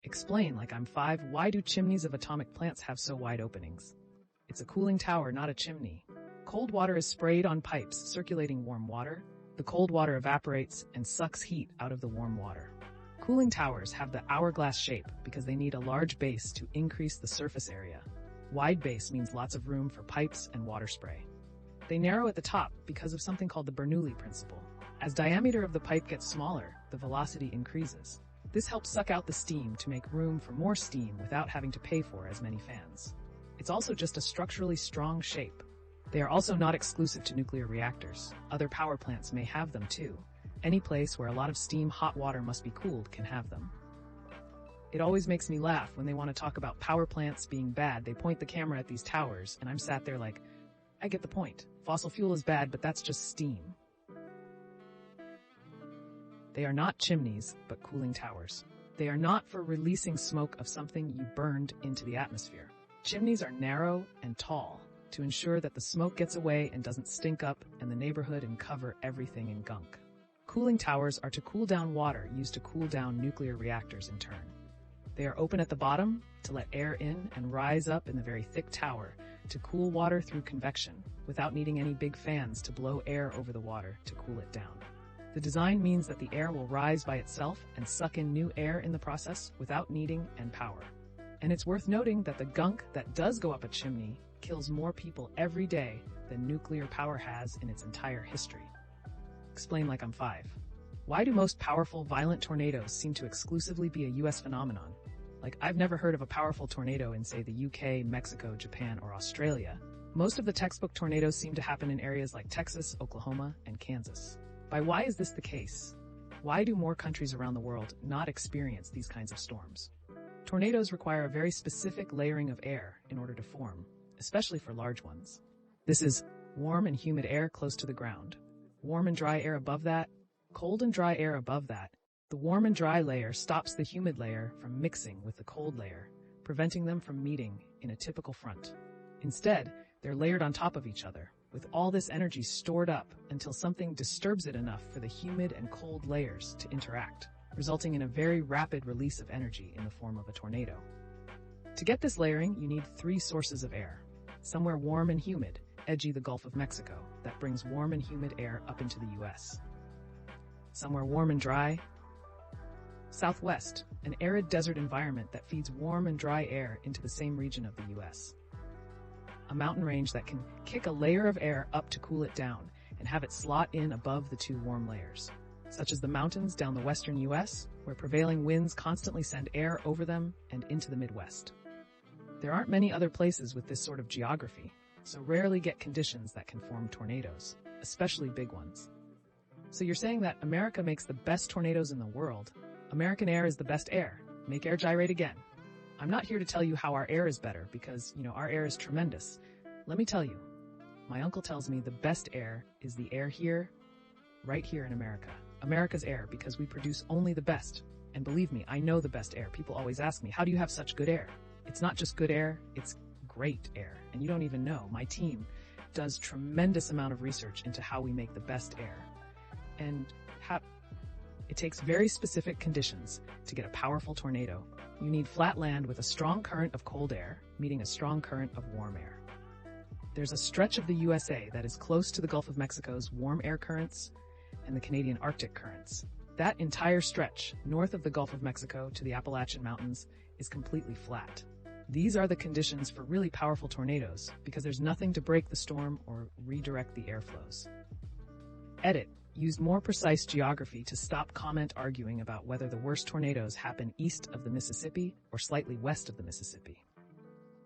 Explain like I'm 5. Why do chimneys of atomic plants have so wide openings? It's a cooling tower, not a chimney. Cold water is sprayed on pipes circulating warm water. The cold water evaporates and sucks heat out of the warm water. Cooling towers have the hourglass shape because they need a large base to increase the surface area. Wide base means lots of room for pipes and water spray. They narrow at the top because of something called the Bernoulli principle. As diameter of the pipe gets smaller, the velocity increases. This helps suck out the steam to make room for more steam without having to pay for as many fans. It's also just a structurally strong shape. They are also not exclusive to nuclear reactors. Other power plants may have them too. Any place where a lot of steam, hot water must be cooled can have them. It always makes me laugh when they want to talk about power plants being bad. They point the camera at these towers, and I'm sat there like, I get the point. Fossil fuel is bad, but that's just steam. They are not chimneys, but cooling towers. They are not for releasing smoke of something you burned into the atmosphere. Chimneys are narrow and tall to ensure that the smoke gets away and doesn't stink up and the neighborhood and cover everything in gunk. Cooling towers are to cool down water used to cool down nuclear reactors in turn. They are open at the bottom to let air in and rise up in the very thick tower to cool water through convection without needing any big fans to blow air over the water to cool it down. The design means that the air will rise by itself and suck in new air in the process without needing and power. And it's worth noting that the gunk that does go up a chimney kills more people every day than nuclear power has in its entire history. Explain like I'm 5. Why do most powerful, violent tornadoes seem to exclusively be a US phenomenon? Like, I've never heard of a powerful tornado in, say, the UK, Mexico, Japan, or Australia. Most of the textbook tornadoes seem to happen in areas like Texas, Oklahoma, and Kansas. Why is this the case? Why do more countries around the world not experience these kinds of storms? Tornadoes require a very specific layering of air in order to form, especially for large ones. This is warm and humid air close to the ground, warm and dry air above that, cold and dry air above that. The warm and dry layer stops the humid layer from mixing with the cold layer, preventing them from meeting in a typical front. Instead, they're layered on top of each other, with all this energy stored up until something disturbs it enough for the humid and cold layers to interact, resulting in a very rapid release of energy in the form of a tornado. To get this layering, you need 3 sources of air. Somewhere warm and humid, e.g. the Gulf of Mexico, that brings warm and humid air up into the US. Somewhere warm and dry, Southwest, an arid desert environment that feeds warm and dry air into the same region of the US. A mountain range that can kick a layer of air up to cool it down and have it slot in above the 2 warm layers, such as the mountains down the western US, where prevailing winds constantly send air over them and into the Midwest. There aren't many other places with this sort of geography, so rarely get conditions that can form tornadoes, especially big ones. So you're saying that America makes the best tornadoes in the world? American air is the best air. Make air gyrate again. I'm not here to tell you how our air is better because, our air is tremendous. Let me tell you, my uncle tells me the best air is the air here, right here in America. America's air, because we produce only the best. And believe me, I know the best air. People always ask me, how do you have such good air? It's not just good air, it's great air. And you don't even know. My team does tremendous amount of research into how we make the best air. And it takes very specific conditions to get a powerful tornado. You need flat land with a strong current of cold air, meeting a strong current of warm air. There's a stretch of the USA that is close to the Gulf of Mexico's warm air currents and the Canadian Arctic currents. That entire stretch, north of the Gulf of Mexico to the Appalachian Mountains, is completely flat. These are the conditions for really powerful tornadoes because there's nothing to break the storm or redirect the airflows. Edit. Use more precise geography to stop comment arguing about whether the worst tornadoes happen east of the Mississippi or slightly west of the Mississippi.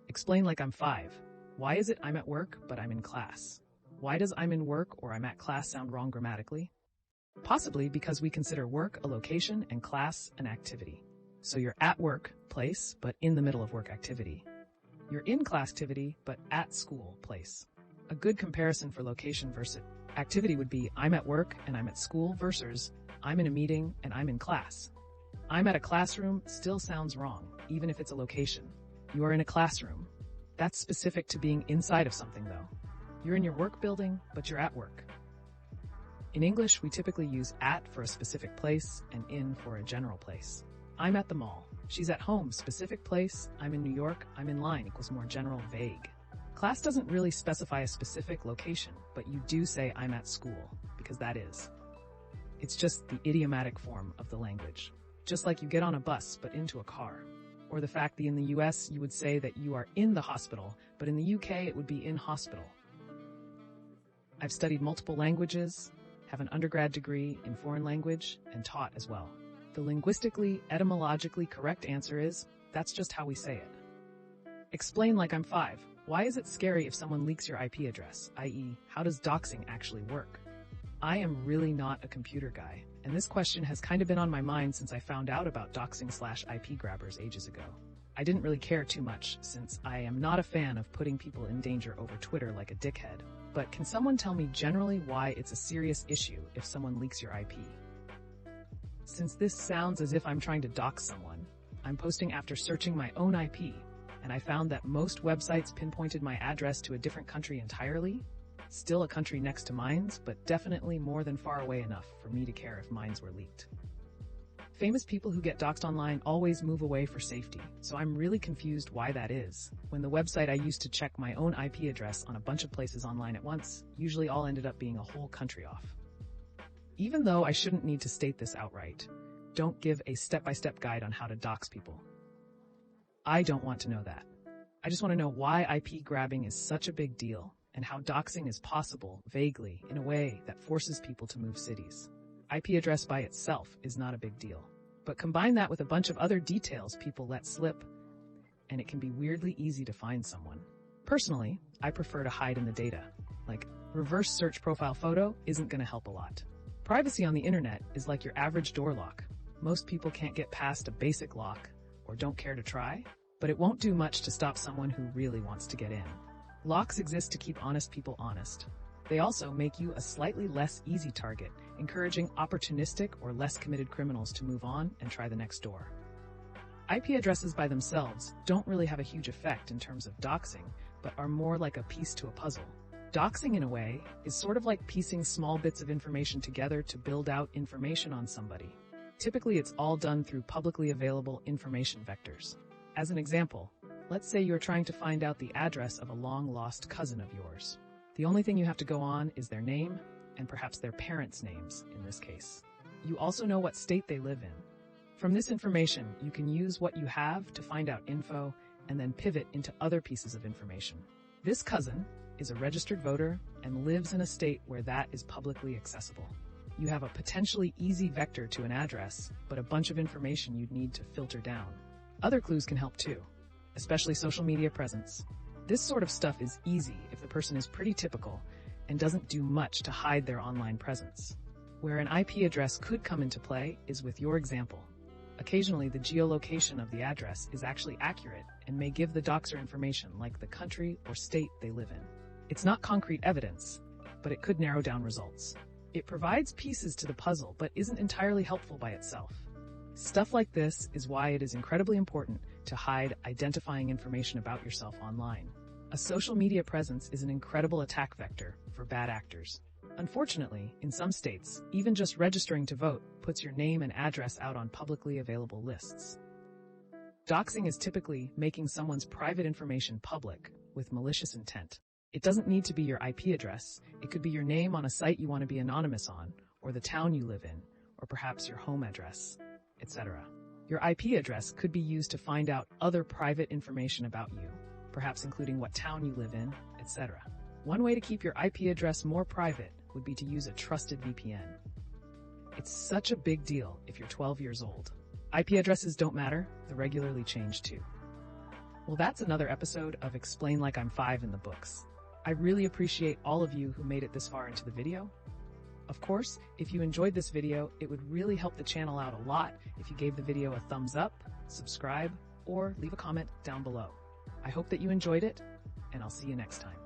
Explain like I'm 5. Why is it I'm at work, but I'm in class? Why does I'm in work or I'm at class sound wrong grammatically? Possibly because we consider work a location and class an activity. So you're at work, place, but in the middle of work activity. You're in class activity, but at school, place. A good comparison for location versus activity would be I'm at work and I'm at school versus I'm in a meeting and I'm in class. I'm at a classroom still sounds wrong, even if it's a location. You are in a classroom. That's specific to being inside of something though. You're in your work building, but you're at work. In English, we typically use at for a specific place and in for a general place. I'm at the mall. She's at home, specific place. I'm in New York. I'm in line equals more general, vague. Class doesn't really specify a specific location, but you do say I'm at school, because that is. It's just the idiomatic form of the language. Just like you get on a bus, but into a car. Or the fact that in the US, you would say that you are in the hospital, but in the UK, it would be in hospital. I've studied multiple languages, have an undergrad degree in foreign language, and taught as well. The linguistically, etymologically correct answer is, that's just how we say it. Explain like I'm 5. Why is it scary if someone leaks your IP address, i.e., how does doxing actually work? I am really not a computer guy, and this question has kind of been on my mind since I found out about doxing/IP grabbers ages ago. I didn't really care too much, since I am not a fan of putting people in danger over Twitter like a dickhead. But can someone tell me generally why it's a serious issue if someone leaks your IP? Since this sounds as if I'm trying to dox someone, I'm posting after searching my own IP, and I found that most websites pinpointed my address to a different country entirely. Still a country next to mine's, but definitely more than far away enough for me to care if mine's were leaked. Famous people who get doxed online always move away for safety, so I'm really confused why that is, when the website I used to check my own IP address on a bunch of places online at once usually all ended up being a whole country off. Even though I shouldn't need to state this outright, don't give a step-by-step guide on how to dox people. I don't want to know that. I just want to know why IP grabbing is such a big deal, and how doxing is possible, vaguely, in a way that forces people to move cities. IP address by itself is not a big deal, but combine that with a bunch of other details people let slip, and it can be weirdly easy to find someone. Personally, I prefer to hide in the data. Like, reverse search profile photo isn't going to help a lot. Privacy on the internet is like your average door lock. Most people can't get past a basic lock, or don't care to try, but it won't do much to stop someone who really wants to get in. Locks exist to keep honest people honest. They also make you a slightly less easy target, encouraging opportunistic or less committed criminals to move on and try the next door. IP addresses by themselves don't really have a huge effect in terms of doxing, but are more like a piece to a puzzle. Doxing, in a way, is sort of like piecing small bits of information together to build out information on somebody. Typically, it's all done through publicly available information vectors. As an example, let's say you're trying to find out the address of a long-lost cousin of yours. The only thing you have to go on is their name, and perhaps their parents' names, in this case. You also know what state they live in. From this information, you can use what you have to find out info, and then pivot into other pieces of information. This cousin is a registered voter and lives in a state where that is publicly accessible. You have a potentially easy vector to an address, but a bunch of information you'd need to filter down. Other clues can help too, especially social media presence. This sort of stuff is easy if the person is pretty typical and doesn't do much to hide their online presence. Where an IP address could come into play is with your example. Occasionally, the geolocation of the address is actually accurate and may give the doxer information like the country or state they live in. It's not concrete evidence, but it could narrow down results. It provides pieces to the puzzle, but isn't entirely helpful by itself. Stuff like this is why it is incredibly important to hide identifying information about yourself online. A social media presence is an incredible attack vector for bad actors. Unfortunately, in some states, even just registering to vote puts your name and address out on publicly available lists. Doxing is typically making someone's private information public with malicious intent. It doesn't need to be your IP address. It could be your name on a site you want to be anonymous on, or the town you live in, or perhaps your home address, etc. Your IP address could be used to find out other private information about you, perhaps including what town you live in, etc. One way to keep your IP address more private would be to use a trusted VPN. It's such a big deal if you're 12 years old. IP addresses don't matter, they regularly change too. Well, that's another episode of Explain Like I'm 5 in the books. I really appreciate all of you who made it this far into the video. Of course, if you enjoyed this video, it would really help the channel out a lot if you gave the video a thumbs up, subscribe, or leave a comment down below. I hope that you enjoyed it, and I'll see you next time.